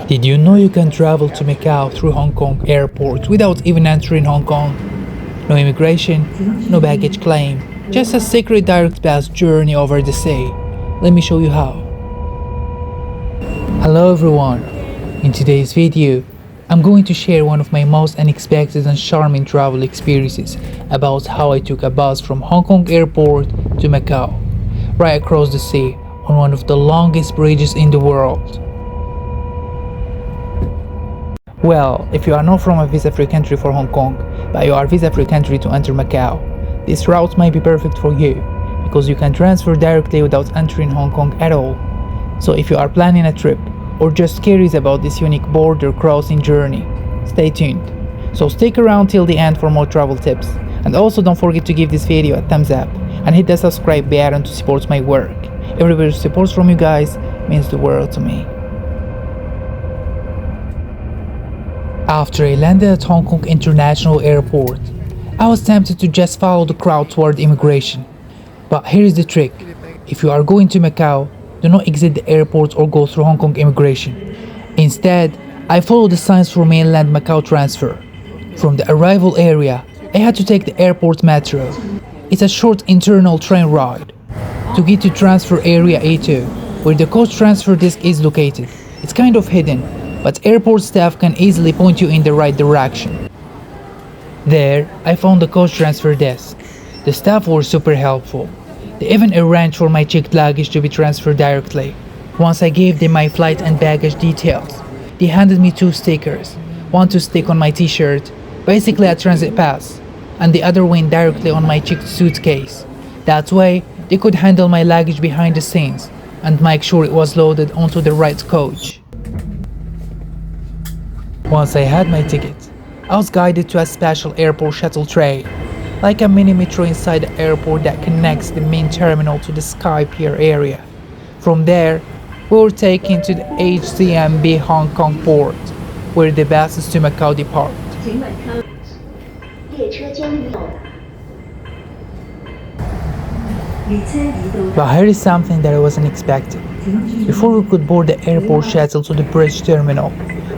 Did you know you can travel to Macau through Hong Kong airport without even entering Hong Kong? No immigration, no baggage claim, just a secret direct pass journey over the sea. Let me show you how. Hello everyone. In today's video, I'm going to share one of my most unexpected and charming travel experiences about how I took a bus from Hong Kong airport to Macau, right across the sea on one of the longest bridges in the world. Well, if you are not from a visa-free country for Hong Kong, but you are visa-free country to enter Macau, this route might be perfect for you, because you can transfer directly without entering Hong Kong at all. So if you are planning a trip, or just curious about this unique border crossing journey, stay tuned. So stick around till the end for more travel tips, and also don't forget to give this video a thumbs up, and hit the subscribe button to support my work. Every bit of support from you guys means the world to me. After I landed at Hong Kong International Airport, I was tempted to just follow the crowd toward immigration. But here is the trick. If you are going to Macau, do not exit the airport or go through Hong Kong immigration. Instead, I followed the signs for mainland Macau transfer. From the arrival area, I had to take the airport metro. It's a short internal train ride to get to transfer area A2, where the coach transfer desk is located. It's kind of hidden, but airport staff can easily point you in the right direction. There, I found the coach transfer desk. The staff were super helpful. They even arranged for my checked luggage to be transferred directly. Once I gave them my flight and baggage details, they handed me 2 stickers, one to stick on my t-shirt, basically a transit pass, and the other went directly on my checked suitcase. That way, they could handle my luggage behind the scenes and make sure it was loaded onto the right coach. Once I had my ticket, I was guided to a special airport shuttle train, like a mini metro inside the airport that connects the main terminal to the Sky Pier area. From there, we were taken to the HCMB Hong Kong port, where the buses to Macau depart. But here is something that I wasn't expecting. Before we could board the airport shuttle to the bridge terminal,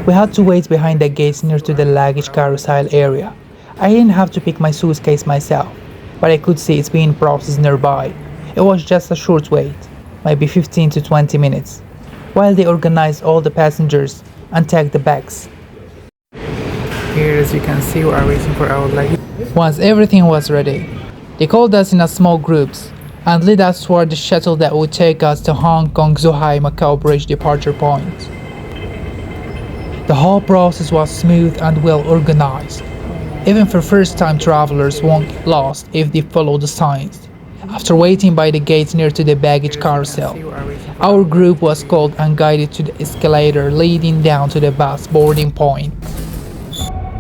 we had to wait behind the gates near to the luggage carousel area. I didn't have to pick my suitcase myself, but I could see it's being processed nearby. It was just a short wait, maybe 15 to 20 minutes, while they organized all the passengers and tagged the bags. Here, as you can see, we are waiting for our luggage. Once everything was ready, they called us in a small groups and led us toward the shuttle that would take us to Hong Kong Zhuhai Macau Bridge departure point. The whole process was smooth and well organized. Even for first-time travelers won't get lost if they follow the signs. After waiting by the gates near to the baggage carousel, our group was called and guided to the escalator leading down to the bus boarding point.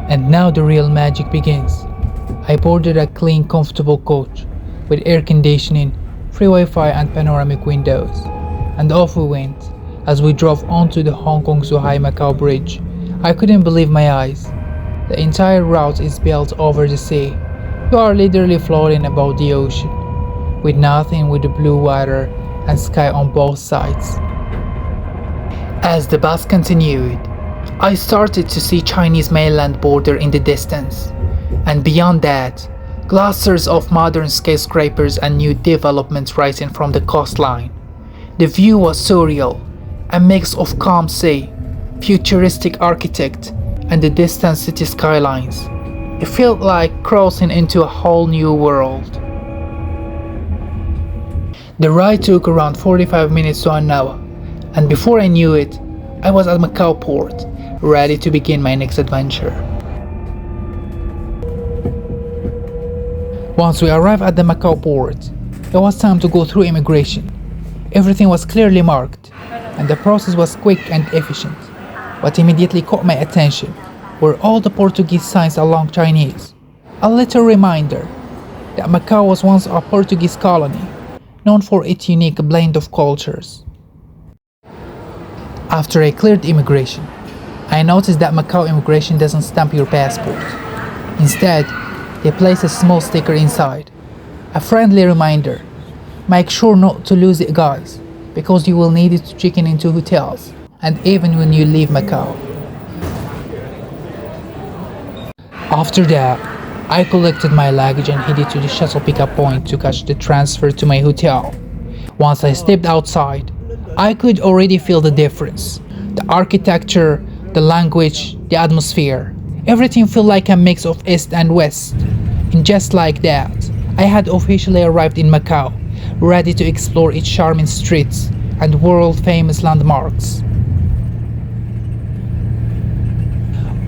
And now the real magic begins. I boarded a clean, comfortable coach with air conditioning, free Wi-Fi and panoramic windows. And off we went. As we drove onto the Hong Kong Zhuhai Macau Bridge, I couldn't believe my eyes. The entire route is built over the sea. You are literally floating above the ocean, with nothing but the blue water and sky on both sides. As the bus continued, I started to see Chinese mainland border in the distance, and beyond that, clusters of modern skyscrapers and new developments rising from the coastline. The view was surreal, a mix of calm sea, futuristic architect, and the distant city skylines. It felt like crossing into a whole new world. The ride took around 45 minutes to an hour, and before I knew it, I was at Macau port, ready to begin my next adventure. Once we arrived at the Macau port, it was time to go through immigration. Everything was clearly marked, and the process was quick and efficient. What immediately caught my attention were all the Portuguese signs along Chinese. A little reminder that Macau was once a Portuguese colony, known for its unique blend of cultures. After I cleared immigration, I noticed that Macau immigration doesn't stamp your passport. Instead, they place a small sticker inside. A friendly reminder. Make sure not to lose it, guys, because you will need it to check in into hotels and even when you leave Macau. After that, I collected my luggage and headed to the shuttle pickup point to catch the transfer to my hotel. Once I stepped outside, I could already feel the difference. The architecture, the language, the atmosphere. Everything felt like a mix of East and West. And just like that, I had officially arrived in Macau, ready to explore its charming streets and world-famous landmarks.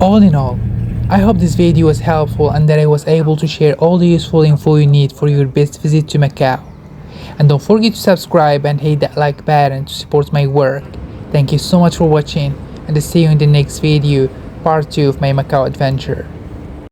All in all, I hope this video was helpful and that I was able to share all the useful info you need for your best visit to Macau. And don't forget to subscribe and hit that like button to support my work. Thank you so much for watching, and I'll see you in the next video, part 2 of my Macau adventure.